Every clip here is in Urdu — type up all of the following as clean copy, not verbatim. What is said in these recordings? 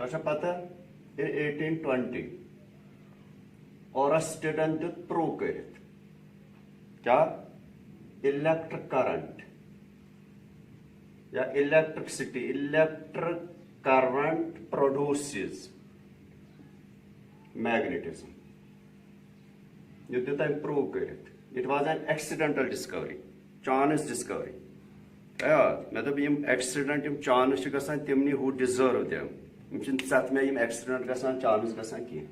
تۄہہِ چھا پتہ in 1820 اورسٹڈن دیُت پروو کٔرِتھ کیٛاہ electric current یا electricity electric current produces magnetism یہ دیُت أمۍ پروو کٔرِتھ it was an accidental discovery chance discovery مےٚ دوٚپ یِم accident یِم chance چھِ گژھان تِمنٕے who deserve them یِم چھِنہٕ ژَتھ مےٚ یِم accident گژھان chance گژھان کینٛہہ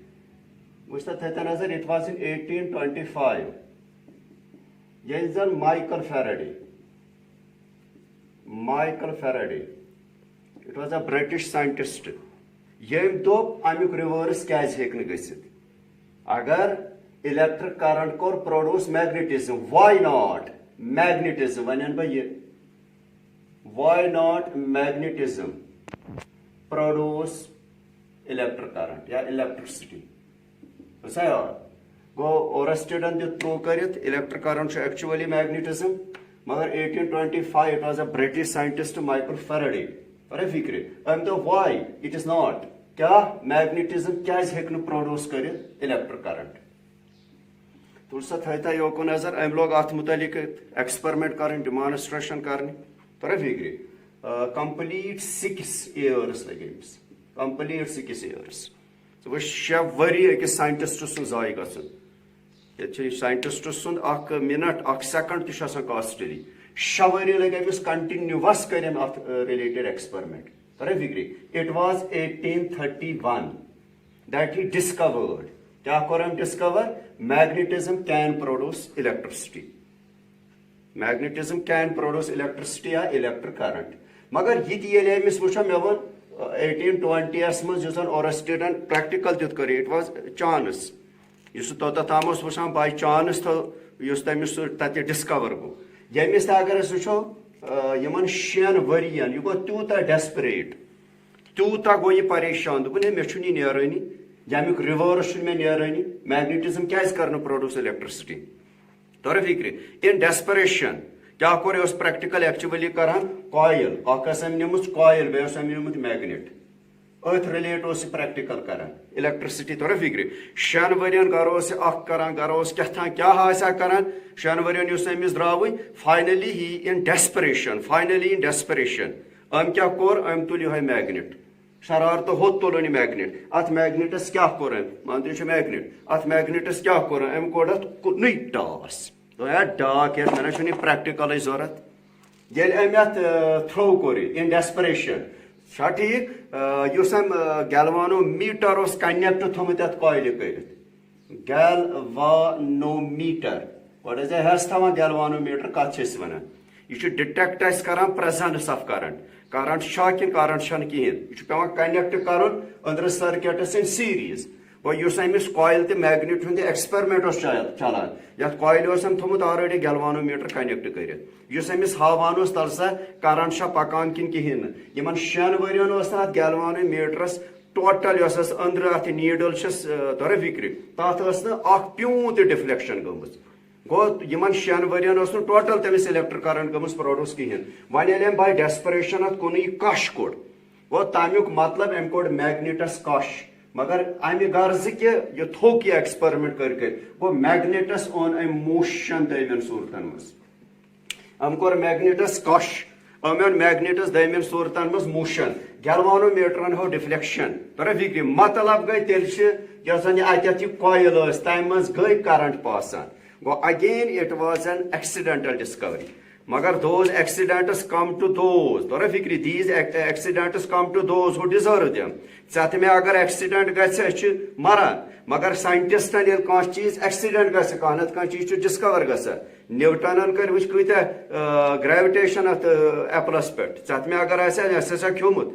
وٕچھ تہٕ تھٲیتو نظر it was in 1825 ییٚلہِ زن Michael Faraday it was a British scientist ییٚمۍ دوٚپ امیُک رِوٲرٕس کیازِ ہیٚکہِ نہٕ گٔژھِتھ اگر electric current cover produce magnetism why not magnetism وَنٮ۪ن بہٕ یہِ why not magnetism produce electric current یا electricity بوٗزھا یاد گوٚو اورسٹڈن دیُت پروو کٔرِتھ electric current چھُ actually magnetism مگر 1825 it was a British scientist Michael Faraday پرے فِکرِ أمۍ دوٚپ why it is not کیٛاہ magnetism کیازِ ہیٚکہِ نہٕ produce کٔرِتھ electric current تُل سا تھٲیتا یوکُن نظر أمۍ لوگ اتھ متعلق ایکسپیرمنٹ کرٕنۍ ڈیمانسٹریشن کرنہِ تۄہہِ فِکرِ کمپلیٖٹ 6 years لگے أمِس کمپلیٖٹ 6 years ژٕ وٕچھ 6 ؤری أکِس ساینٹسٹ سُنٛد ضایہِ گژھُن ییٚتہِ چھِ ساینٹسٹ سُنٛد اکھ مِنٹ اکھ سیکنڈ تہِ چھُ آسان کاسٹلی 6 ؤری لگے أمِس کنٹِنیوس کٔرۍ أمۍ اتھ رِلیٹڈ ایکسپیرمنٹ تۄہہِ فِکرِ it was 1831 that he discovered کیٛاہ کوٚر أمۍ discover magnetism can produce electricity magnetism can produce electricity یا الیکٹرک کرنٹ مگر یہِ تہِ ییٚلہِ أمِس وٕچھو مےٚ ووٚن 1820 منٛز یُس زن اورسٹڈن پریکٹِکل دیُت کٔرِتھ اٹ واز چانس یُس سُہ توٚتتھ تام اوس وٕچھان باے چانس یُس تٔمِس سُہ تتہِ ڈسکور گوٚو ییٚمِس تہِ اگر أسۍ وٕچھو یِمن 6 ؤرین یہِ گوٚو تیوٗتاہ ڈیسپریٹ تیوٗتاہ گوٚو یہِ پریشان دوٚپُن ہے مےٚ چھُنہٕ یہِ نیرٲنی ییٚمیُک رِوٲرٕس چھُنہٕ مےٚ نیرٲنی میگنیٹزم کیازِ کر نہٕ پروڈیوس الیکٹرسٹی تۄہہِ فِکرِ ان ڈیسپریشن کیٛاہ کوٚر یہِ اوس پریکٹِکل ایکچُؤلی کران کویل اکھ ٲس أمۍ نِمٕژ کویل بیٚیہِ اوس أمۍ نِمُت میگنیٹ أتھۍ رِلیٹ اوس یہِ پریکٹِکل کران الیکٹرسٹی تۄہہِ فِکرِ 6 ؤرین گرٕ اوس یہِ اکھ کران گرٕ اوس کیٛاہ تھام کیٛاہ آسہِ ہا کران 6 ؤرین یُس أمِس درٛاوٕے فاینلی ہی ان ڈیسپریشن أمۍ کیٛاہ کوٚر أمۍ تُل یِہوے میگنیٹ شرارتہٕ ہوٚت تُلُن یہِ میگنیٹ اتھ میگنیٹس کیٛاہ کوٚر أمۍ مان تہٕ یہِ چھُ میگنیٹ اتھ میگنیٹس کیٛاہ کوٚر أمۍ کوٚڑ اتھ کُنُے ٹاس ڈاک یتھ مےٚ نہ چھُنہٕ یہِ پریکٹِکلٕچ ضوٚرتھ ییٚلہِ أمۍ اتھ تھرو کوٚر یہِ ان ڈیسپریشن چھا ٹھیٖک یُس أمۍ گیلوانو میٖٹر اوس کنیکٹ تھوٚمُت یتھ کویلہِ کٔرِتھ گیلوانو میٖٹر گۄڈٕ ٲسۍ ہٮ۪س تھاوان گیلوانو میٖٹر کتھ چھِ أسۍ ونان یہِ چھُ ڈِٹیکٹ اسہِ کران پریزنس آف کرنٹ کرنٹ چھا کِنہٕ کرنٹ چھنہٕ کِہینۍ یہِ چھُ پیوان کنیکٹ کرُن أنٛدرٕ سٔرکیٹس ان سیٖریز گوٚو یُس أمِس کویل تہِ میگنیٹ ہُنٛد ایکسپیرمنٹ اوس چلان یتھ کویلہِ اوس أمۍ تھوٚمُت آلریڈی گیلوانو میٖٹر کنیکٹ کٔرِتھ یُس أمِس ہاوان اوس تل سا کرنٹ چھا پکان کِنہٕ کِہینۍ نہٕ یِمن 6 ؤرین اوس نہٕ اتھ گیلوانو میٖٹرس ٹوٹل یۄس ٲس أنٛدرٕ اتھ نیٖڈل چھس تۄہہِ فِکرِ تتھ ٲس نہٕ اکھ پیوٗنٛت تہِ ڈِفلیکشن گٔمٕژ گوٚو یِمن 6 ؤرین اوس نہٕ ٹوٹل تٔمِس الیکٹرک کرنٹ گٔمٕژ پروڈیوس کِہینۍ وۄنۍ ییٚلہِ أمۍ باے ڈیسپریشن اتھ کُنُے کش کوٚڑ گوٚو تمیُک مطلب أمۍ کوٚڑ میگنیٹس کش مگر امہِ غرضہٕ کہِ یہِ تھوٚک یہِ ایکسپیرمنٹ کٔرِتھ گوٚو میگنیٹس اوٚن أمۍ موشن دٔیمٮ۪ن صوٗرتن منٛز أمۍ کوٚر میگنیٹس کش أمۍ اوٚن میگنیٹس دٔیمٮ۪ن صوٗرتن منٛز موشن گیلوانو میٖٹرن ہو ڈِفلیکشن تۄہہِ فِکرِ مطلب گٔے تیٚلہِ چھِ یۄس زن یہِ اتٮ۪تھ یہِ کویل ٲس تمہِ منٛز گٔے کرنٹ پاسان گوٚو again it was an accidental discovery مگر those accidents come to those تۄہہِ فِکرِ these accidents come to those who deserve them ژےٚ تہٕ مےٚ اگر ایکسیڈنٹ گژھِ أسۍ چھِ مران مگر ساینٹسٹن ییٚلہِ کانٛہہ چیٖز ایکسیڈنٹ گژھِ کانٛہہ نتہٕ کانٛہہ چیٖز چھُ ڈسکور گژھان نیوٹنن کٔرۍ وٕچھ کۭتیاہ گریوِٹیشن اتھ ایپلس پٮ۪ٹھ ژےٚ تہٕ مےٚ اگر آسہِ ہا اَسہِ آسہِ ہا کھیوٚمُت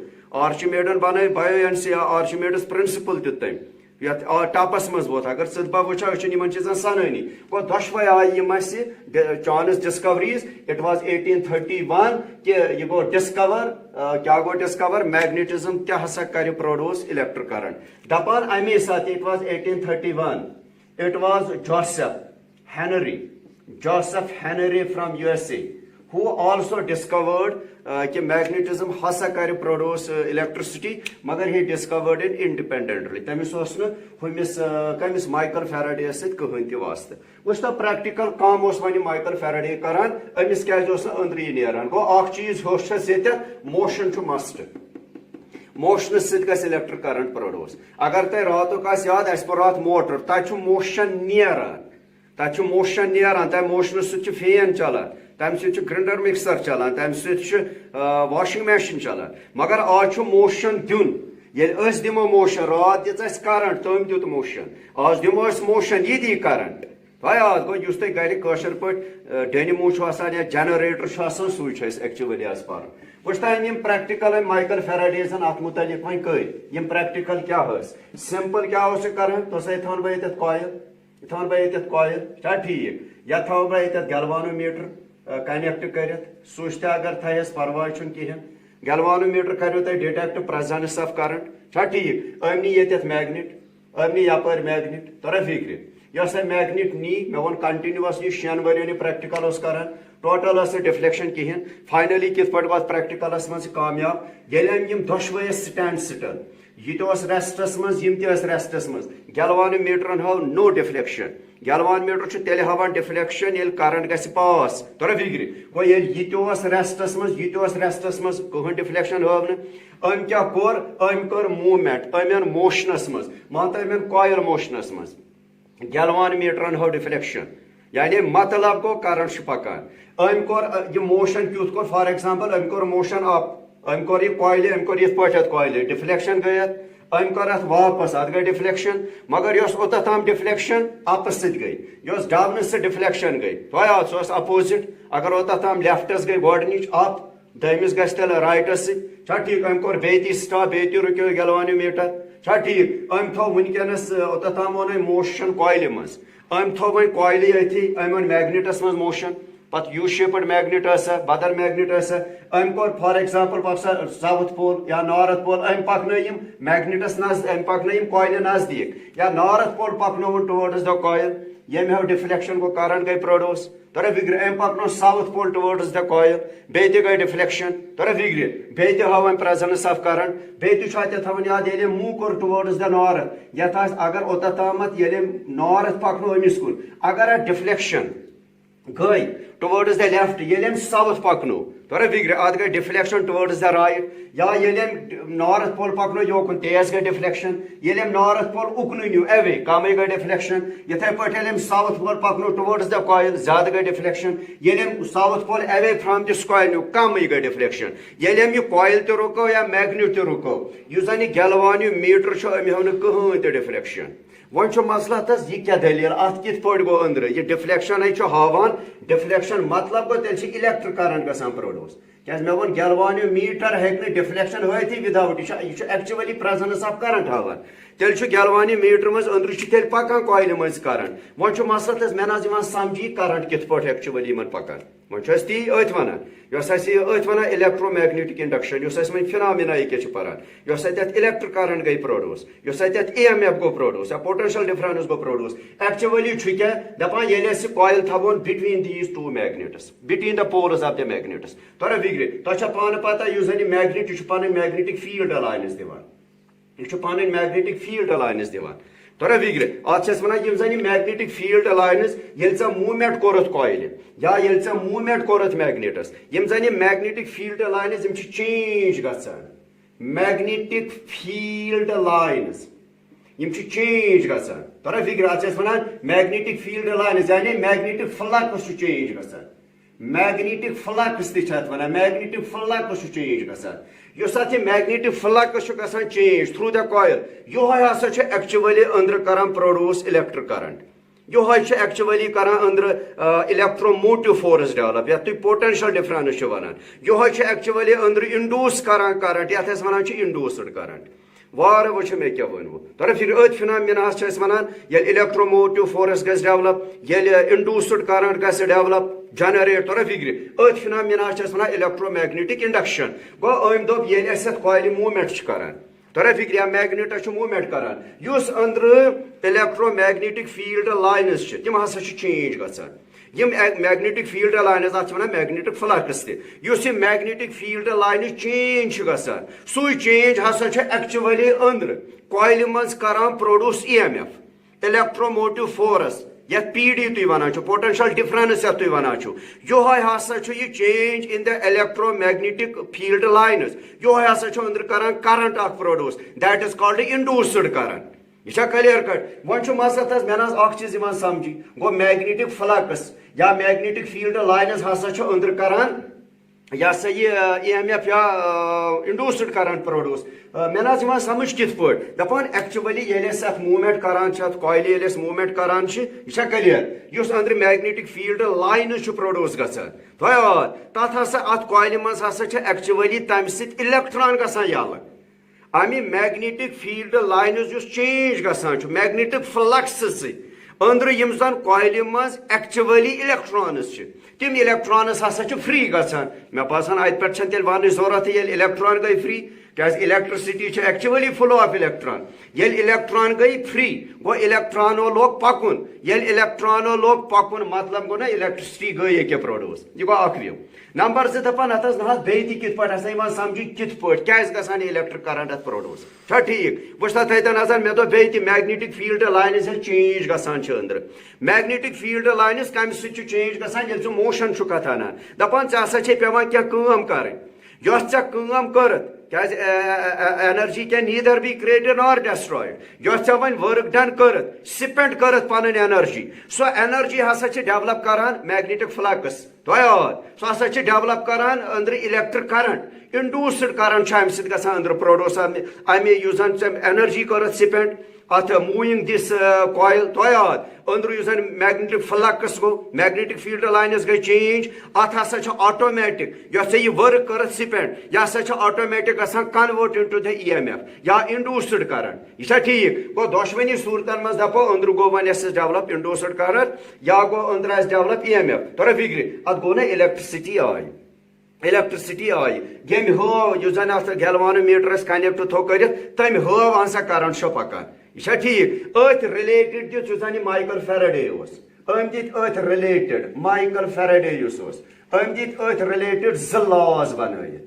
آرچِمیڈن بنٲے بایو آرچِمیڈس پرنسپل دیُت تٔمۍ یتھ ٹپس منٛز ووت اگر ژٕ بہٕ وٕچھو أسۍ چھِنہٕ یِمن چیٖزن سنٲنی گوٚو دۄشوے آیہِ یِم اسہِ چانس ڈسکوریز اٹ واز 1831 کہِ یہِ گوٚو ڈسکور کیٛاہ گوٚو ڈسکور میگنیٹزم تہِ ہسا کرِ پروڈیوس الیکٹرک کرنٹ دپان امی ساتہٕ it was 1831 it was Joseph Henry from USA who also discovered کہ میگنیٹزم ہسا کر پروڈیوس الیکٹرسٹی مگر ہی ڈسکورڈ ان انڈیپینڈنٹلی تمس اس ہمس کمس مائیکل فیراڈے ست کہین تہ واسطہ وچھتا پریکٹیکل کام اس ون مائیکل فیراڈے کران امس کیاز اس اندری نیران گو اخ چیز ہوش یہ موشن چھ مسٹ موشن ست گژھِ الیکٹرک کرنٹ پروڈیوس اگر تہ راتک آس یاد اس پر رات موٹر تتھ موشن نیران تتھ موشن نیران تمہ موشن ست فین چلان تمہ سۭتۍ چھُ گرینڈر مکسر چلان تمہ سۭتۍ چھُ واشنگ مشین چلان مگر آج موشن دیُن ییٚلہِ أسۍ دِمو موشن رات دِژ اَسہِ کرنٹ تٔمۍ دیُت موشن آز دِمو أسۍ موشن یہِ دی کرنٹ تۄہہِ یاد گوٚو یُس تۄہہِ گرِ کٲشِر پٲٹھۍ ڈینمو چھُ آسان یا جنریٹر چھُ آسان سُے چھُ اَسہِ ایکچُؤلی آز پرُن وٕچھتا یِم پریکٹیکل مایکل فیراڈیزن اتھ متعلق وۄنۍ کٔرۍ یِم پریکٹیکل کیاہ ٲسۍ سمپل کیاہ اوس یہِ کران تۄہہِ یہِ تھاوان بہٕ ییٚتٮ۪تھ کۄیل یہِ تھاوان بہٕ ییٚتٮ۪تھ کۄیل چھا ٹھیٖک یا تھاوو بہٕ ییٚتٮ۪تھ گیلوانو میٖٹر کنیکٹ کرت سوچ تہ اگر تھیس پرواے چھُنہٕ کہین گیلوانو میٹر کریو تۄہہِ ڈِٹیکٹ پریزنس آف کرنٹ چھا ٹھیک أمۍ نی ییٚتٮ۪تھ میگنیٹ أمۍ نی یپٲرۍ میگنیٹ تۄرا فکرِ یۄس أمۍ میگنیٹ نی مےٚ ووٚن کنٹِنیوس یہِ 6 ؤرین یہِ پریکٹیکل اوس کران ٹوٹل ٲس نہٕ ڈِفلیکشن کہین فاینلی کِتھ پٲٹھۍ وات پریکٹیکلس منٛز کامیاب ییٚلہِ أمۍ یِم دۄشوے ٲسۍ سٹینڈ سٹل یہِ تہِ اوس ریسٹس منٛز یِم تہِ ٲسۍ ریسٹس منٛز گیلوانو میٹرن ہٲو نو ڈِفلیکشن گیلوان میٹر چھُ تیٚلہِ ہاوان ڈِفلیکشن ییٚلہِ کرنٹ گژھِ پاس تۄرا فکرِ گوٚو ییٚلہِ یہِ تہِ اوس ریسٹس منٛز یہِ تہِ اوس ریسٹس منٛز کٕہٕنۍ ڈِفلیکشن ہٲو نہٕ أمۍ کیاہ کوٚر أمۍ کٔر موٗمینٹ أمۍ أنۍ موشنس منٛز مان تہٕ أمۍ أنۍ کۄیل موشنس منٛز گیلوان میٹرن ہٲو ڈِفلیکشن یعنی مطلب گوٚو کرنٹ چھُ پکان أمۍ کوٚر یہِ موشن کیُتھ کوٚر فار ایگزامپل أمۍ کوٚر موشن اپ أمۍ کوٚر یہِ کۄیلہِ أمۍ کوٚر یِتھ پٲٹھۍ اتھ کۄیلہِ ڈِفلیکشن گٔے اتھ أمۍ کٔر اتھ واپس اتھ گٔے ڈِفلیکشن مگر یۄس اوٚتتھ تام ڈِفلیکشن اپس سۭتۍ گٔے یۄس ڈاونہٕ سۭتۍ ڈِفلیکشن گٔے تۄہہِ آو سُہ اوس اپوزِٹ اگر اوٚتتھ تام لیفٹس گٔے گۄڈنِچ اپ دٔیمِس گژھِ تیٚلہِ رایٹس سۭتۍ چھا ٹھیٖک أمۍ کوٚر بیٚیہِ تہِ سٹاپ بیٚیہِ تہِ رُکیو گیلوانو میٹر چھا ٹھیٖک أمۍ تھوٚو وٕنکیٚنس اوٚتتھ تام اوٚن أمۍ موشن کۄیلہِ منٛز أمۍ تھوٚو وۄنۍ کۄیلہِ أتھی أمۍ اوٚن میگنیٹس منٛز موشن پتہٕ یوٗ شیپٕڈ میگنیٹ ٲسا بدل میگنیٹ ٲسا أمۍ کوٚر فار ایگزامپل پکسا ساوُتھ پول یا نارتھ پول أمۍ پکنٲیِم میگنیٹس أمۍ پکنٲیِم کۄیلہِ نزدیٖک یا نارتھ پول پکنووُن ٹُوٲڈٕز د کۄیل ییٚمہِ ہٲو ڈِفلیکشن گوٚو کرنٹ گٔے پروڈیوس تۄرا فکرِ أمۍ پکنو ساوُتھ پول ٹُوٲڈٕز د کۄیل بیٚیہِ تہِ گٔے ڈِفلیکشن تۄرا فکرِ بیٚیہِ تہِ ہٲو أمۍ پریزنس آف کرنٹ بیٚیہِ تہِ چھُ اتٮ۪تھ تھاوُن یاد ییٚلہِ أمۍ موٗ کوٚر ٹُوٲڈٕز د نارتھ یتھ آسہِ اگر اوٚتتھ تامتھ ییٚلہِ أمۍ نارتھ پکنو أمِس کُن اگر اتھ ڈِفلیکشن گٔے ٹُوٲڈٕز د لیفٹ ییٚلہِ أمۍ ساوُتھ پکنو تۄرا فکرِ اتھ گٔے ڈِفلیکشن ٹُوٲڈٕز د رایٹ یا ییٚلہِ أمۍ نارتھ پول پکنو یوکُن تیز گٔے ڈِفلیکشن ییٚلہِ أمۍ نارتھ پول اُکنُے نیوٗ ایوے کمٕے گٔے ڈِفلیکشن یِتھے پٲٹھۍ ییٚلہِ أمۍ ساوُتھ پول پکنو ٹُوٲڈٕز د کۄیل زیادٕ گٔے ڈِفلیکشن ییٚلہِ أمۍ south pool ایوے from this coil نیوٗ کمٕے گٔے ڈِفلیکشن ییٚلہِ أمۍ یہِ کۄیل تہِ رُکٲو یا میگنیٹ تہِ رُکٲو یُس زن یہِ گیلوانیو میٖٹر چھُ أمۍ ہٲو نہٕ کٕہٕنۍ تہِ ڈِفلیکشن وۄنۍ چھُ مسلہٕ تس یہِ کیاہ دٔلیٖل اتھ کِتھ پٲٹھۍ گوٚو أنٛدرٕ یہِ ڈِفلیکشنٕے چھُ ہاوان ڈِفلیکشن مطلب گوٚو تیٚلہِ چھِ اِلیکٹرک کرنٹ گژھان پروڈیوس کیازِ مےٚ ووٚن گیلوانیو میٖٹر ہیٚکہِ نہٕ ڈِفلیکشن ہٲوتھٕے وداوُٹ یہِ چھُ ایکچُؤلی پریزنس آف کرنٹ ہاوان تیٚلہِ چھُ گیلوانیو میٖٹر منٛز أنٛدرٕ چھُ تیٚلہِ پکان کۄیلہِ منٛز کرنٹ وۄنۍ چھُ مسلہٕ تس مےٚ نہ حظ یِوان سمجھی کرنٹ کِتھ پٲٹھۍ ایکچُؤلی یِمن پکان وۄنۍ چھُ اَسہِ تی أتھۍ وَنان یۄس اَسہِ یہِ أتھۍ وَنان اِلیکٹرو میگنیٹِک اِنڈکشن یُس اَسہِ وۄنۍ فِنامِنا یہِ کیاہ چھِ پران یۄس اَتٮ۪تھ اِلیکٹرک کرنٹ گٔے پروڈیوس یۄس اَتٮ۪تھ اے ایم ایف گوٚو پروڈیوس یا پوٹینشل ڈِفرنس گوٚو پروڈیوس ایکچُؤلی چھُ کیاہ دپان ییٚلہِ أسۍ یہِ کۄیل تھاوون between these two magnets between the poles of the magnets تۄرا فکرِ تۄہہِ چھا پانہٕ پتہ یُس زن یہِ میگنیٹ یہِ چھُ پنٕنۍ میگنیٹِک فیٖلڈ الاینس دِوان یہِ چھُ پنٕنۍ میگنیٹِک فیٖلڈ الاینس دِوان تۄرا فکرِ اتھ چھِ أسۍ ونان یِم زن یہِ میگنیٹِک فیٖلڈ الاینس ییٚلہِ ژےٚ موٗمینٹ کوٚرُتھ کۄیلہِ یا ییٚلہِ ژےٚ موٗمینٹ کوٚرُتھ میگنیٹس یِم زن یہِ میگنیٹِک فیٖلڈ الاینس یِم چھِ چینج گژھان میگنیٹِک فیٖلڈ لاینز یِم چھِ چینج گژھان تۄرا فکرِ اتھ چھِ أسۍ ونان میگنیٹِک فیٖلڈ لاینز یعنی میگنیٹِک فلکس چھُ چینج گژھان میگنیٹِک فلکس تہِ چھِ اتھ ونان میگنیٹِک فلکس چھُ چینج گژھان یُس اتھ یہِ میگنیٹِک فلکس چھُ گژھان چینج تھروٗ د کۄیل یِہوے ہسا چھُ ایکچُؤلی أنٛدرٕ کران پروڈیوس الیکٹرک کرنٹ یِہوے چھُ ایکچُؤلی کران أنٛدرٕ الیکٹرو موٹِو فورس ڈیولپ یتھ تُہۍ پوٹینشل ڈِفرنس چھِو ونان یِہوے چھُ ایکچُؤلی أنٛدرٕ انڈوٗس کران کرنٹ یتھ أسۍ ونان چھِ انڈوٗسٕڈ کرنٹ وارٕ وٕچھو مےٚ کیاہ ؤنوٕ تۄرا فکرِ أتھۍ فِنامِناہس چھِ أسۍ ونان ییٚلہِ الیکٹرو موٹِو فورس گژھِ ڈیولپ ییٚلہِ انڈوٗسٕڈ کرنٹ گژھِ ڈیولپ جنریٹ تۄرا فکرِ أتھۍ فِنامِناہس چھِ أسۍ ونان الیکٹرو میگنیٹِک اِنڈکشن گوٚو أمۍ دوٚپ ییٚلہِ أسۍ اتھ کۄیلہِ موٗمینٹ چھِ کران تۄرا فکرِ یا میگنیٹس چھُ موٗمینٹ کران یُس أنٛدرٕ الیکٹرو میگنیٹِک فیٖلڈ لاینز چھِ تِم ہسا چھِ چینج گژھان یم میگنیٹک فیلڈ لائنز ات میگنیٹک فلکس تس یہ میگنیٹک فیلڈ لائن چینج گژھان سو چینج ہسا ایکچولی اندر کوئلہ مز کران produce E M F electromotive force یت پی ڈی تھی ونان پوٹینشل ڈفرنس یت تھی ونان یہ ہسا یہ change in the electro magnetic field lines یہ ہسا اندر کران کرنٹ اخ produce that is called induced current یہ کلیئر کٹ ون مسئلہ تھا مے اخ چیز سمجھی گو میگنیٹک فلکس یا میگنیٹک فیلڈ لائنز ہسا اندر کران یہ سا یہ ای ایم ایف یا انڈیوسڈ کرنٹ پروڈیوس مے سمجھ کت پہ دپان ایکچولی یل ات موومنٹ کران ات کوئلہ یل موومنٹ کران یہ کلیئر اس اندر میگنیٹک فیلڈ لائنز پروڈیوس گژھان تر ہسا ات کوئلہ مز ہسا ایکچولی تمہ سۭتۍ الیکٹران گژھان یلہٕ امی میگنیٹک فیلڈ لائنز اس چینج گژھان میگنیٹک فلکس اندر یم زن کوئلہ مز ایکچولی الیکٹرانز تم الیکٹرانز ہسا فری گژھان مے باسان ات پہ تیل ون ضرورت یل الیکٹران گئی فری کیاز electricity actually flow of electron یل الیکٹران گئی فری گو الیکٹرانو لوگ پکن یل الیکٹرانو لوگ پکن مطلب گو نا الیکٹرسٹی گئی یہ پروڈیوس یہ گو اخ ویو نمبر زٕ دپان ات نا بیٚیہِ تہِ کِتھ پٲٹھۍ ہسا یِوان سمجھی کِتھ پٲٹھۍ کیازِ گژھان یہِ الیکٹرک کرنٹ اتھ پروڈیوس چھا ٹھیٖک وٕچھ تتھ تھٲیتو نظر مےٚ دوٚپ بیٚیہِ تہِ میگنیٹک فیلڈ لائنز ییٚلہِ چینج گژھان چھِ أنٛدرٕ میگنیٹک فیلڈ لائنز کمہِ سۭتۍ چھُ چینج گژھان ییٚلہِ ژٕ موشن چھُکھ اتھ انان دپان ژےٚ ہسا چھے پیٚوان کینٛہہ کٲم کرٕنۍ یۄس ژےٚ کٲم کٔرٕتھ کیازِ energy can neither be created nor destroyed یۄس ژےٚ وۄنۍ ورک ڈن کٔرٕتھ سپینڈ کٔرٕتھ پنٕنۍ اینرجی سۄ اینرجی ہسا چھِ ڈیولپ کران میگنیٹک فلکس سۄ ہسا چھِ ڈیولپ کران أنٛدرٕ الیکٹرک کرنٹ انڈیوسڈ کرنٹ چھُ امہِ سۭتۍ گژھان أنٛدرٕ پروڈیوس امہِ یُس زن ژےٚ اینرجی کٔرٕتھ سپینڈ ات مووِنگ دس کویل أنٛدرٕ یُس زن میگنیٹک فلکس گو میگنیٹک فیلڈ لائنز گئی چینج ات ہسا چھِ آٹومیٹک یۄس ژےٚ یہِ ورک کٔرٕتھ سپینڈ یہِ ہسا چھِ آٹومیٹک گژھان کنورٹ انٹو د ای ایم ایف یا انڈیوسڈ کرنٹ یہ چھا ٹھیک گو دۄشوٕنی صوٗرتن منٛز دپو أنٛدرٕ گوٚو وۄنۍ اسہِ ڈیولپ انڈیوسڈ کرنٹ یا گوٚو أنٛدرٕ اسہِ ڈیولپ ای ایم ایف تۄرا فکرِ ات گوٚو نا الیکٹرسٹی آیہِ الیکٹرسٹی آئی ییٚمۍ ہٲو یُس زن اتھ گیلوانو میٹرس کنیکٹ تھوٚو کٔرِتھ تٔمۍ ہٲو اہن سا کرنٹ چھُ پکان یہ چھا ٹھیک أتھۍ رِلیٹڈ دِژ یُس زن یہِ مایکل فیراڈے اوس أمۍ دِتۍ أتھۍ رِلیٹڈ مایکل فیراڈے یُس اوس أمۍ دِتۍ أتھۍ رِلیٹڈ زٕ لاز بنٲیِتھ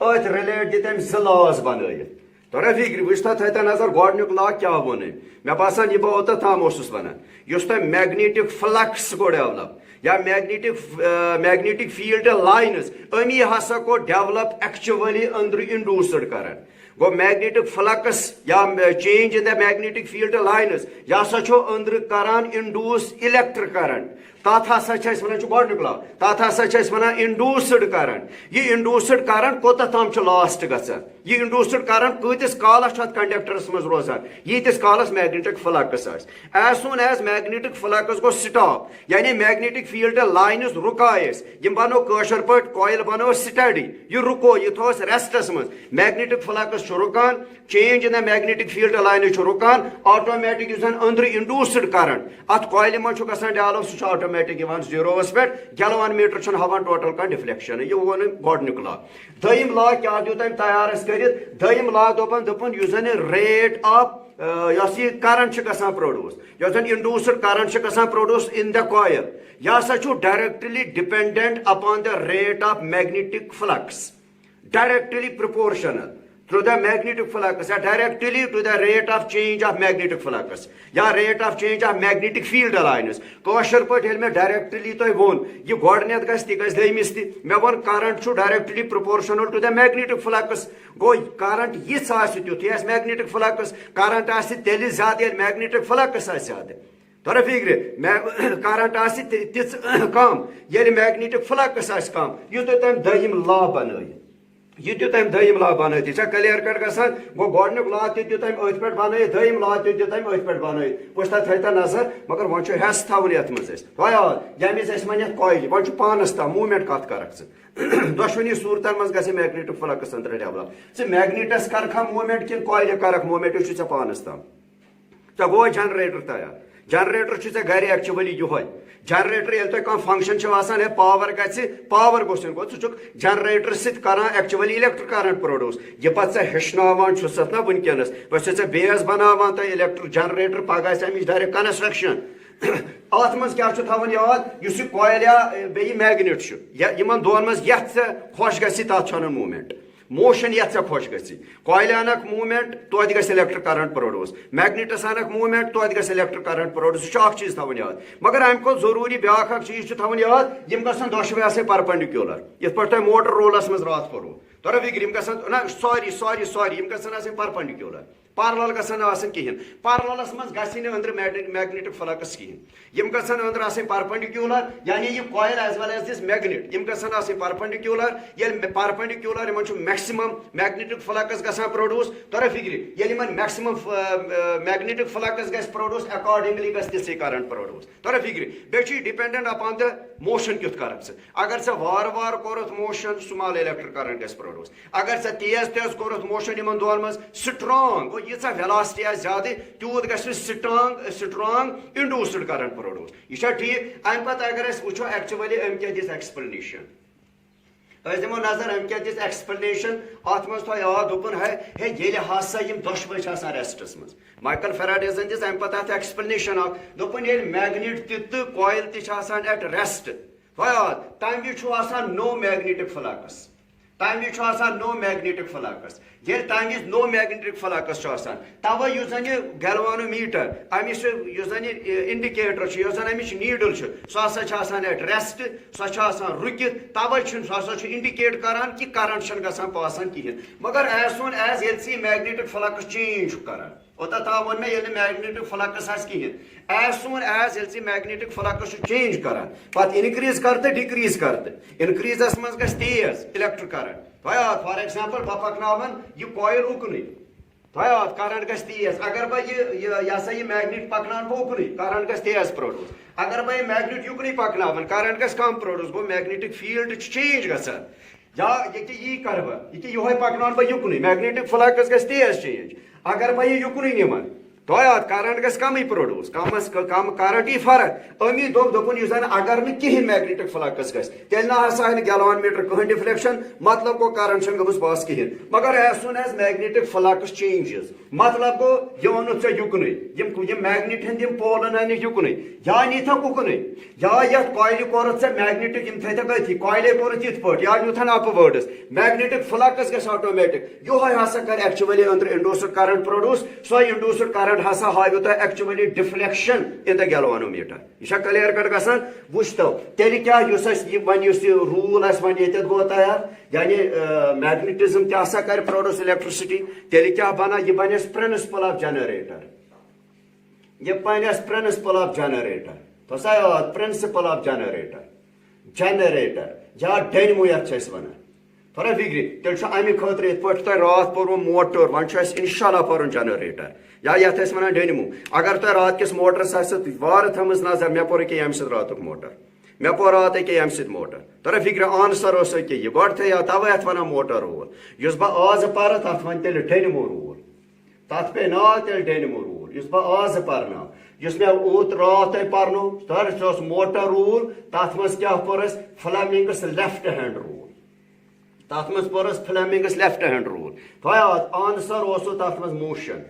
أتھۍ رِلیٹ دِتۍ أمۍ زٕ لاز بنٲیِتھ تۄرا فکرِ وٕچھ تتھ تھٲیتو نظر گۄڈنیُک لا کیاہ ووٚن أمۍ مےٚ باسان یہِ بہٕ اوٚتتھ تام اوسُس ونان یُس تۄہہِ میگنیٹک فلکس گوٚو ڈیولپ یا میگنیٹک فیلڈ لائنز امی ہسا کو ڈیولپ ایکچولی اندر انڈیوسڈ کرنٹ گو میگنیٹک فلکس یا change in the magnetic field lines یہ ہسا اندر کران انڈیوس الیکٹرک کرنٹ تات ہسا ونان گۄڈنیُک لا تات ہسا ونان انڈیوسڈ کرنٹ یہ انڈیوسڈ کرنٹ کوتاہ تام لاسٹ گژھان یہ انڈیوسڈ کرنٹ کۭتِس کالس چھُ اتھ کنڈکٹرس منٛز روزان ییٖتِس کالس میگنیٹک فلکس آسہِ as soon as magnetic flux گو سٹاپ یعنی میگنیٹک فیلڈ لائنز رُکاے أسۍ یِم بنو کٲشِر پٲٹھۍ کویل بنو سٹڈی یہ رُکو یہ تھوو أسۍ ریسٹس منٛز میگنیٹک فلکس چھُ رُکان change in the magnetic field lines چھُ رُکان آٹومیٹک یُس زن أنٛدرٕ انڈیوسڈ کرنٹ اتھ کویلہِ منٛز چھُ گژھان ڈیولپ سُہ چھُ آٹومیٹک یِوان زیٖرووس پٮ۪ٹھ گیلوان میٹر چھُنہٕ ہاوان ٹوٹل کانٛہہ ڈِفلیکشن یہِ ووٚن أمۍ گۄڈنیُک لا دوٚیِم لا کیاہ دیُت أمۍ تیار اَسہِ کٔرِتھ دوٚیِم لا دوٚپُن یُس زن ریٹ آف یۄس یہِ کرنٹ چھِ گژھان پروڈیوس یۄس زن انڈیوسڈ کرنٹ چھِ گژھان پروڈیوس ان دا کویل یہِ ہسا چھُ ڈایریکٹلی ڈِپینڈنٹ اپان the rate of magnetic flux directly proportional through the magnetic flux یا directly to the rate of change of magnetic flux یا rate of change of magnetic field lines کٲشِر پٲٹھۍ ییٚلہِ مےٚ directly تۄہہِ ووٚن یہِ گۄڈٕنیتھ گژھِ تہِ گژھِ دٔیمِس تہِ مےٚ ووٚن current چھُ directly proportional to the magnetic flux گوٚو current یِژھ آسہِ تیُتھُے آسہِ magnetic flux current آسہِ تیٚلہِ زیادٕ ییٚلہِ magnetic flux آسہِ زیادٕ تۄرا فکرِ کرنٹ آسہِ تِژھ کم ییٚلہِ میگنیٹک فلکس آسہِ کم یہِ دیُت تٔمۍ دوٚیِم لا بنٲیِتھ یہ دیُت أمۍ دوٚیِم لا بنٲیِتھ یہِ چھا کلیر کٹ گژھان گوٚو گۄڈنیُک لا تہِ دیُت أمۍ أتھۍ پٮ۪ٹھ بنٲیِتھ دوٚیِم لا تہِ دیُت أمۍ أتھۍ پٮ۪ٹھ بنٲیِتھ وٕچھ تتھ تھٲیتو نظر مگر وۄنۍ چھُ ہٮ۪س تھاوُن یتھ منٛز أسۍ ییٚمہِ وِزِ أسۍ وۄنۍ یتھ کویلہِ وۄنۍ چھُ پانس تام موٗمینٹ کتھ کرکھ ژٕ دۄشوٕنی صوٗرتن منٛز گژھِ میگنیٹک فلکس أنٛدرٕ ڈیولپ ژٕ میگنیٹس کرکھا موٗمینٹ کِنہٕ کویلہِ کرکھ موٗمینٹ یہِ چھُ ژےٚ پانس تام ژےٚ گوٚوے جنریٹر تیار جنریٹر چھُ ژےٚ گرِ ایکچولی یِہوے جنریٹر ییٚلہِ تۄہہِ کانٛہہ فنکشن چھُ آسان ہے پاور گژھِ پاور گوٚژھ یُن گوٚو ژٕ چھُکھ جنریٹر سۭتۍ کران ایکچولی الیکٹرک کرنٹ پروڈیوس یہِ پتہٕ ژےٚ ہیٚچھناوان چھُسَتھ نا وٕنکیٚنس بہٕ چھُسے ژےٚ بیس بناوان تۄہہِ الیکٹرک جنریٹر پگاہ آسہِ امِچ ڈایریکٹ کنسٹرکشن ات مز کیا تھاون یاد اس کویل یا بیٚیہِ میگنیٹ یمن دون مز یتھ خوش گژھِ تتھ چھنہٕ موٗمینٹ موشن یتھ ژےٚ خۄش گژھِ کویلہِ انکھ موٗمینٹ توتہِ گژھِ الیکٹرک کرنٹ پروڈیوس میگنیٹس انکھ موٗمینٹ توتہِ گژھِ الیکٹرک کرنٹ پروڈیوس یہ چھُ اکھ چیٖز تھاوُن یاد مگر امہِ کھۄتہٕ ضروٗری بیٛاکھ اکھ چیٖز چھُ تھاوُن یاد یِم گژھن دۄشوے آسٕنۍ پرپنڈِکیوٗلر یِتھ پٲٹھۍ تۄہہِ موٹر رولس منٛز راتھ کوٚروٕ تۄہہِ فِکر یِم گژھن نہ سوری یِم گژھن آسٕنۍ پرپنڈِکیوٗلر پارلل گژھن آسٕنۍ کِہیٖنۍ پارللس منٛز گژھِ نہٕ أنٛدرٕ میگنیٹِک فلکس کِہیٖنۍ یِم گژھن أنٛدرٕ آسٕنۍ پرپنڈِکیوٗلر یعنی یہِ کویل ایز ویل ایز دِس میگنیٹ یِم گژھن آسٕنۍ پرپنڈِکیوٗلر ییٚلہِ پرپنڈِکیوٗلر یِمن چھُ میکسِمم میگنیٹِک فلکس گژھان پروڈیوس تۄہہِ فِکرِ ییٚلہِ یِمن میکسِمم میگنیٹِک فلکس گژھِ پروڈیوس ایکاردنگلی گژھِ تِژھٕے کرنٹ پروڈیوس تۄہہِ فِکرِ بیٚیہِ چھُ یہِ ڈِپینڈنٹ اپان د موشن کیُتھ کرکھ ژٕ اگر ژےٚ وارٕ وارٕ کوٚرُتھ موشن سُمال الیکٹرک کرنٹ گژھِ پروڈیوس اگر ژےٚ تیز تیز کوٚرُتھ موشن یِمن دۄن منٛز سٹرانگ گوٚو ییٖژاہ ویلاسٹی آسہِ زیادٕ تیوٗت گژھِ سٹرانگ انڈیوسڈ کرنٹ پروڈیوس یہ چھا ٹھیک امہِ پتہٕ اگر أسۍ وٕچھو ایکچُؤلی أمۍ کیٛاہ دِژ ایکسپلنیشن أسۍ دِمو نظر أمۍ کیٛاہ دِژ ایکسپلنیشن اتھ منٛز تھوٚو یاد دوٚپُن ہے ییٚلہِ ہسا یِم دۄشوے چھِ آسان ریسٹس منٛز مایکل فیراڈیزن دِژ امہِ پتہٕ اتھ ایکسپلنیشن اکھ دوٚپُن ییٚلہِ میگنیٹ تہِ تہٕ کویل تہِ چھِ آسان ایٹ ریسٹ تھوٚو یاد تمہِ وِزِ چھُ آسان نو میگنیٹِک فلکس تمہِ وِزِ چھُ آسان نو میگنیٹِک فلکس ییٚلہِ تمہِ وِزِ نو میگنیٹِک فلکس چھُ آسان توے یُس زن یہِ گیلوانو میٖٹر امِچ یُس زن یہِ انڈِکیٹر چھُ یۄس زن امِچ نیٖڈل چھِ سۄ ہسا چھِ آسان ایٹ ریسٹ سۄ چھِ آسان رُکِتھ توے چھُنہٕ سُہ ہسا چھُ انڈِکیٹ کران کہِ کرنٹ چھُنہٕ گژھان پاسن کِہینۍ مگر ایز سون ایز ییٚلہِ ژٕ یہِ میگنیٹِک فلکس چینج چھُ کران اوٚتتھ تام ووٚن مےٚ ییٚلہِ نہٕ میگنیٹِک فلکس آسہِ کِہینۍ ایز سون ایز ییٚلہِ ژٕ میگنیٹِک فلکس چھُ چینج کران پتہٕ انکریٖز کر تہٕ ڈِکریٖز کر تہٕ انکریٖزس منٛز گژھِ تیز الیکٹرک کرنٹ تھوٚو فار ایگزامپل بہٕ پکناون یہِ کویل اُکنُے تھوٚو کرنٹ گژھِ تیز اگر بہٕ یہِ ہسا یہِ میگنیٹ پکناون بہٕ اُکنُے کرنٹ گژھِ تیز پروڈیوس اگر بہٕ یہِ میگنیٹ یُکنُے پکناون کرنٹ گژھِ کم پروڈیوس گوٚو میگنیٹِک فیٖلڈ چھُ چینج گژھان یا ییٚکیٛاہ یی کرٕ بہٕ ییٚکیٛاہ یِہوے پکناون بہٕ یُکنُے میگنیٹِک فلکس گژھِ تیز چینج اگر بہٕ یہِ یُکنُے نِمن تھوٚو کرنٹ گژھِ کمٕے پروڈیوس کم کرنٹ یی فرق امی دوٚپُن یُس زن اگر نہٕ کِہینۍ میگنیٹِک فلکس گژھِ تیٚلہِ نہ ہسا آیہِ نہٕ گیلوان میٖٹر کٕہٕنۍ ڈِفلیکشن مطلب گوٚو کرنٹ چھنہٕ گٔمٕژ پاس کِہینۍ مگر as soon as magnetic flux changes مطلب گوٚو یہِ اوٚنُتھ ژےٚ یُکنُے یِم میگنیٹ ہٕنٛدۍ یِم پولن أنِکھ یُکنُے یا نیٖتھکھ اُکنُے یا یتھ کویلہِ کوٚرُتھ ژےٚ میگنیٹِک یِم تھٲیتھکھ أتھی کویلے کوٚرُتھ یِتھ پٲٹھۍ یا نیوٗتھن اپوٲڈٕس میگنیٹِک فلکس گژھِ آٹومیٹِک یِہوے ہسا کرِ ایکچُؤلی أنٛدرٕ انڈیوسڈ کرنٹ پروڈیوس سۄے انڈیوسڈ کرنٹ ہسا ہاوِ تۄہہِ ایکچُؤلی ڈِفلیکشن ان د گیلوانومیٖٹر یہِ چھا کلیر کٹ گژھان وٕچھتو تیٚلہِ کیٛاہ یُس اَسہِ یہِ وۄنۍ یُس یہِ روٗل آسہِ وۄنۍ ییٚتٮ۪تھ گوٚو تیار یعنی میگنیٹزم تہِ ہسا کرِ پروڈیوس الیکٹرسٹی تیٚلہِ کیٛاہ بنان یہِ بنہِ اَسہِ پرنسپل آف جنریٹر یہِ بنہِ اَسہِ پرنسپل آف جنریٹر تھوٚو سا یاد پرنسپل آف جنریٹر یا ڈینمو یتھ چھِ أسۍ ونان تھوڑا فِکرِ تیٚلہِ چھُ امہِ خٲطرٕ یِتھ پٲٹھۍ تۄہہِ راتھ پوٚرمُت موٹر وۄنۍ چھُ اَسہِ انشاء اللہ پرُن جنریٹر یا یتھ أسۍ ونان ڈینمو اگر تۄہہِ رات کِس موٹرس آسہِ وارٕ تھٲومٕژ نظر مےٚ پوٚر أکیٛاہ ییٚمہِ سۭتۍ راتُک موٹر مےٚ پوٚر راتھ أکیٛاہ ییٚمہِ سۭتۍ موٹر تۄہہِ فِکرِ آنسر اوس أکیٛاہ یہِ گۄڈٕ تھٲیو توے اتھ ونان موٹر رول یُس بہٕ آزٕ پرٕ تتھ ونہِ تیٚلہِ ڈینمو روٗل تتھ پیٚیہِ ناو تیٚلہِ ڈینمو روٗل یُس بہٕ آزٕ پرناو یُس مےٚ اوت راتھ تۄہہِ پرنو سُہ اوس موٹر روٗل تتھ منٛز کیٛاہ پوٚر اَسہِ فلیمنگس لیفٹ ہینڈ روٗل تتھ منٛز پوٚر اَسہِ فلیمنگس لیفٹ ہینڈ روٗل تھوٚو آنسر اوسوٕ تتھ منٛز موشن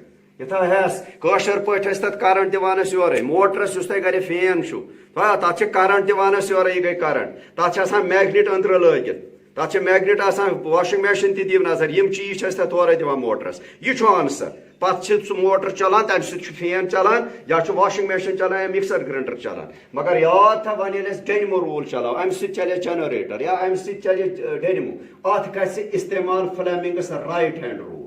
یِتھا ہٮ۪س کٲشِر پٲٹھۍ ٲسۍ تتھ کرنٹ دِوان أسۍ یورے موٹرس یُس تۄہہِ گرِ فین چھُو تتھ چھِ کرنٹ دِوان أسۍ یورے یہِ گٔے کرنٹ تتھ چھِ آسان میگنیٹ أنٛدرٕ لٲگِتھ تتھ چھِ میگنیٹ آسان واشنگ مشیٖن تہِ دِیِو نظر یِم چیٖز چھِ أسۍ تتھ تورے دِوان موٹرس یہِ چھُ آنسر پتہٕ چھِ سُہ موٹر چلان تمہِ سۭتۍ چھُ فین چلان یا چھُ واشنگ مشیٖن چلان یا مکسر گرینڈر چلان مگر یاد تھاو وۄنۍ ییٚلہِ أسۍ ڈینمو روٗل چلاو امہِ سۭتۍ چلہِ جنریٹر یا امہِ سۭتۍ چلہِ ڈینمو اتھ گژھِ استعمال فلیمنگس رایٹ ہینڈ روٗل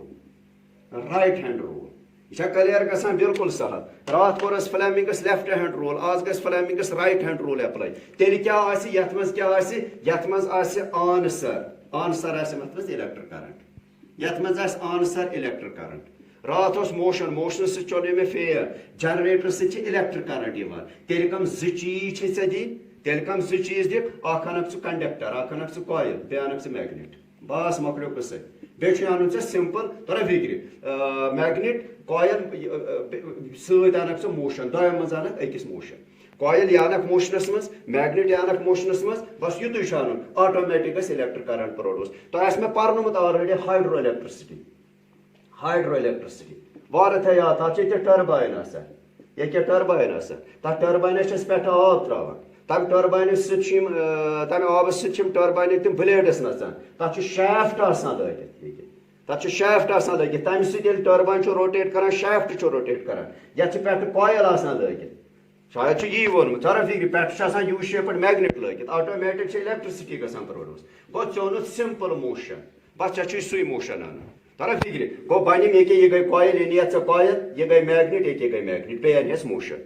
یہ چھا کلیر گژھان بالکل سہل راتھ کوٚر اَسہِ فلیمنگس لیفٹ ہینڈ روٗل آز گژھِ فلیمنگس رایٹ ہینڈ روٗل ایپلاے تیٚلہِ کیٛاہ آسہِ یتھ منٛز کیٛاہ آسہِ یتھ منٛز آسہِ آنسر آسہِ اتھ منٛز الیکٹرک کرنٹ یتھ منٛز آسہِ آنسر الیکٹرک کرنٹ راتھ اوس موشن سۭتۍ چلیو مےٚ فین جنریٹر سۭتۍ چھِ الیکٹرک کرنٹ یِوان تیٚلہِ کم زٕ چیٖز چھِ ژےٚ دِنۍ تیٚلہِ کم زٕ چیٖز دِکھ اکھ انکھ ژٕ کنڈکٹر اکھ انکھ ژٕ کویل بیٚیہِ انکھ ژٕ میگنیٹ بس مۄکلیو قصے بیٚیہِ چھُ انُن ژےٚ سمپل تۄہہِ فِکرِ میگنیٹ کویل سۭتۍ انکھ ژٕ موشن دۄیو منٛز انکھ أکِس موشن کویل یہِ انکھ موشنس منٛز میگنیٹ یہِ انکھ موشنس منٛز بس یُتُے چھُ انُن آٹومیٹِک گژھِ الیکٹرک کرنٹ پروڈیوس تۄہہِ آسہِ مےٚ پرنومُت آلریڈی ہایڈرو الیکٹرسٹی واریاہ تھاو یاد تتھ چھِ ییٚتہِ ٹرباین آسان یہ کیا ٹربائن آسان تر ٹربائنس پہ آب تراوان تم ٹربائن تمہ آب ستم ٹربائن تم بلیڈس نژان تک شیفٹ آسان لگت تک شیفٹ آسان لگت تمہ سۭتۍ ٹربائن روٹیٹ کران شیفٹ روٹیٹ کران یتھ پہ کویل آسان لگت شاید یی وونمت ژھرا فکر پہ یو شیپڈ میگنیٹ لگت آٹومیٹک الیکٹرسٹی گژھان پروڈیوس گو ژےٚ سمپل موشن بس ژےٚ سُے موشن انان ترا فکر گو بنم یہ گئی کویل یہ نیت کویل یہ گئی میگنیٹ یہ گئی میگنیٹ بی انس موشن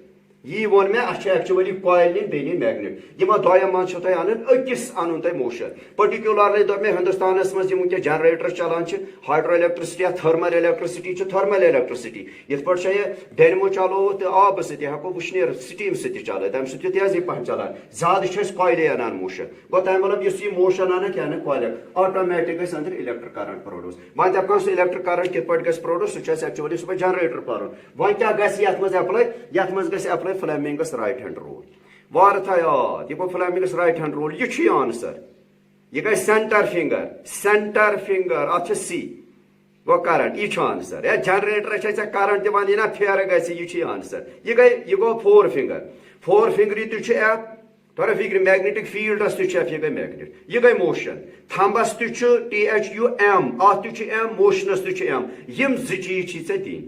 یہ وون میں اچھا ایکچولی کویل نین بی نین میگنیٹ یہ دۄیو منٛز چھو تۄہہِ انن أکِس انُن تۄہہِ موشن پٔٹِکیوٗلرلی دوٚپ مےٚ ہندوستانس منٛز یِم وٕنکٮ۪س جنریٹر چلان چھِ ہایڈرو الیکٹرسٹی یا تھٔرمل الیکٹرسٹی چھِ تھٔرمل الیکٹرسٹی یِتھ پٲٹھۍ چھےٚ یہِ ڈینمو چلوو تہٕ آبہٕ سۭتۍ یہِ ہٮ۪کو وٕشنیر سٹیٖم سۭتۍ تہِ چلٲیِتھ تمہِ سۭتۍ چھُ تیزی پہن چلان زیادٕ چھِ أسۍ کویلے انان موشن گوٚو تمہِ مطلب یُس یہِ موشن انان کیٛاہ انان کویل آٹومیٹک گژھِ أنٛدرٕ الیکٹرک کرنٹ پروڈیوس وۄنۍ دپہٕ کانٛہہ سُہ الیکٹرک کرنٹ کِتھ پٲٹھۍ گژھِ پروڈیوس سُہ چھُ اَسہِ ایکچولی صُبحٲے جنریٹر پرُن وۄنۍ کیٛاہ گژھِ یتھ منٛز ایپلاے یتھ منٛز گژھِ ایپلاے فلیمنگس رائٹ ہینڈ رول وار تھا یاد یہ گو فلیمنگس رائٹ ہینڈ رول یہ آنسر یہ گئی سینٹر فنگر ات سی گو کرنٹ یہ آنسر یا جنریٹر کرنٹ دان یہ پھیر گھر یہ آنسر یہ گو فور فنگر تہ ایپ ترا فکر میگنیٹک فیلڈس تہ یہ گئی میگنیٹ یہ گئی موشن تھمبس THUM ات ایم موشنس تہ ایم یم چیز ژے دن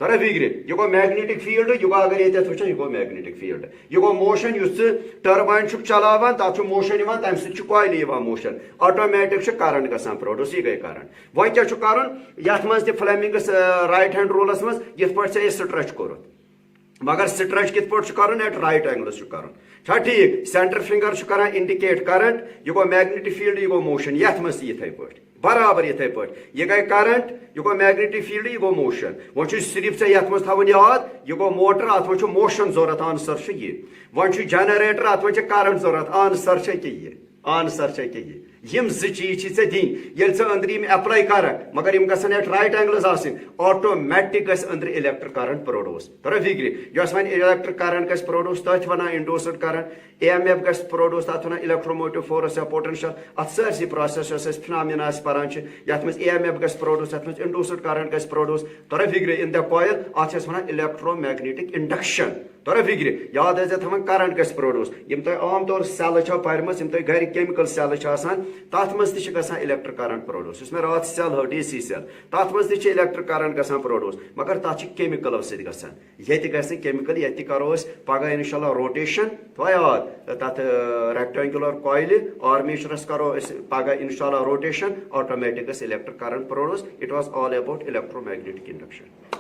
ترا فکر یہ گو میگنیٹک فیلڈ یہ گو اگر یہ وچان یہ گو میگنیٹک فیلڈ یہ گو موشن اس ٹربائن چلاوان تک موشن تمہ سۭتۍ کویل موشن آٹومیٹک کرنٹ گژھان پروڈیوس یہ گئی کرنٹ وۄنۍ کیٛاہ چھُ کرُن یتھ منٛز تہِ فلیمنگس رائٹ ہینڈ رولس منٛز یتھ پٲٹھۍ ژےٚ یہِ سٹرچ کوٚرُتھ مگر سٹرچ کت پٲٹھۍ چھُ کرُن ایٹ رائٹ اینگلس چھُ کرُن چھا ٹھیک سینٹر فنگر چھُ کران انڈیکیٹ کرنٹ یہ گو میگنیٹک فیلڈ یہ گو موشن یتھ منٛز تہِ یِتھے پٲٹھۍ برابر یتھے پٲٹھۍ یہ گئی کرنٹ یہ گو میگنیٹک فیلڈ یہ گو موشن وۄنۍ چھُ صرف ژےٚ یتھ منٛز تھاوُن یاد یہ گو موٹر اتھ منٛز چھُ موشن ضروٗرت آنسر چھُ یہِ وۄنۍ چھُ جنریٹر اتھ منٛز چھِ کرنٹ ضروٗرت آنسر چھےٚ کیٛاہ یہِ آنسر چھےٚ کیٛاہ یہِ یم زٕ چیٖز چھِ ژےٚ دِنۍ ییٚلہِ ژٕ أنٛدرٕ یِم ایپلاے کرکھ مگر یِم گژھن ایٹ رائٹ اینگلز آسٕنۍ آٹومیٹک گژھِ أنٛدرٕ الیکٹرک کرنٹ پروڈیوس ترا فکر یۄس وۄنۍ الیکٹرک کرنٹ گژھِ پروڈیوس تتھ ونان انڈوسڈ کرنٹ EMF گژھِ پروڈیوس تتھ ونان الیکٹروموٹیو فورس یا پوٹینشل اتھ سٲرسٕے پروسیس یۄس أسۍ فِنامنا أسۍ پران چھِ یتھ منٛز EMF گژھِ پروڈیوس یتھ منٛز انڈوسڈ کرنٹ گژھِ پروڈیوس ترا فکر ان د کویل اتھ چھِ أسۍ ونان الیکٹرو میگنیٹک انڈکشن ترا فکر یاد ٲسۍ زِ تھاوان کرنٹ گژھِ پروڈیوس یم تۄہہِ عام طور سیلہٕ چھو پرمٕژ یم تۄہہِ گرِ کیمِکل سیلہٕ چھِ آسان تتھ منٛز تہِ چھِ گژھان الیکٹرک کرنٹ پروڈیوس یُس مےٚ راتھ سیل ہٲو DC سیل تتھ منٛز تہِ چھِ الیکٹرک کرنٹ گژھان پروڈیوس مگر تتھ چھِ کیمِکلو سۭتۍ گژھان ییٚتہِ گژھِ نہٕ کیمِکل ییٚتہِ تہِ کرو أسۍ پگاہ انشاءاللہ روٹیشن تھوٚو یاد تتھ ریکٹینگولر کویلہِ آرمیچرس کرو أسۍ پگاہ انشاءاللہ روٹیشن آٹومیٹک گژھِ electric current produce it was all about electro magnetic induction